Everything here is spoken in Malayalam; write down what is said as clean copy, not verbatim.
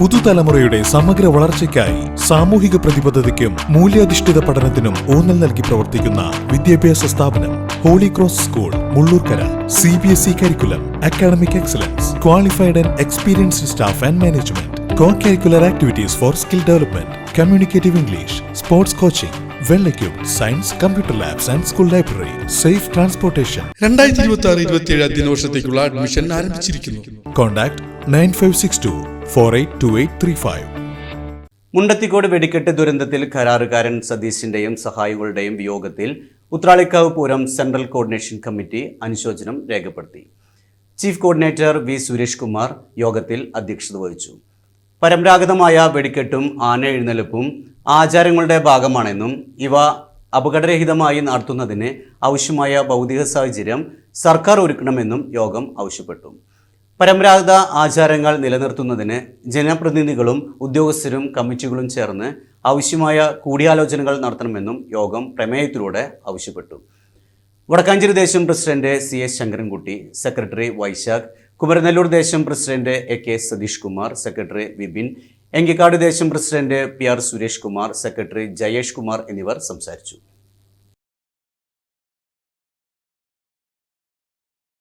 പുതുതലമുറയുടെ സമഗ്ര വളർച്ചയ്ക്കായി സാമൂഹിക പ്രതിബദ്ധതയ്ക്കും മൂല്യാധിഷ്ഠിത പഠനത്തിനും ഊന്നൽ നൽകി പ്രവർത്തിക്കുന്ന വിദ്യാഭ്യാസ സ്ഥാപനം Holy Cross school Mullurkara. CBSE curriculum, academic excellence, qualified and experienced staff and management, co-curricular activities for skill development, communicative English, sports coaching, well-equipped science, computer labs and school library, safe transportation. 2026-27 അധ്യയന വർഷത്തേക്കുള്ള അഡ്മിഷൻ ആരംഭിച്ചിരിക്കുന്നു. Contact 9562482835. മുണ്ടത്തിക്കോട് വെടിക്കെട്ട് ദുരന്തത്തിൽ കരാറുകാരൻ സതീശിന്റെയും സഹായികളുടെയും വിയോഗത്തിൽ Uthralikkavu Pooram central coordination committee അനുശോചനം രേഖപ്പെടുത്തി. Chief coordinator V Suresh Kumar യോഗത്തിൽ അധ്യക്ഷത വഹിച്ചു. പരമ്പരാഗതമായ വെടിക്കെട്ടും ആന എഴുന്നള്ളിപ്പും ആചാരങ്ങളുടെ ഭാഗമാണെന്നും ഇവ അപകടരഹിതമായി നടത്തുന്നതിന് ആവശ്യമായ ഭൗതിക സാഹചര്യം സർക്കാർ ഒരുക്കണമെന്നും യോഗം ആവശ്യപ്പെട്ടു. പരമ്പരാഗത ആചാരങ്ങൾ നിലനിർത്തുന്നതിന് ജനപ്രതിനിധികളും ഉദ്യോഗസ്ഥരും കമ്മിറ്റികളും ചേർന്ന് ആവശ്യമായ കൂടിയാലോചനകൾ നടത്തണമെന്നും യോഗം പ്രമേയത്തിലൂടെ ആവശ്യപ്പെട്ടു. വടക്കാഞ്ചേരി ദേശം president CS Sankarankutty, secretary Vaisakh, Kumaranellur ദേശം president AK Satheesh Kumar, secretary Vipin, Enkikkad ദേശം president PR Suresh Kumar, secretary Jayesh Kumar എന്നിവർ സംസാരിച്ചു.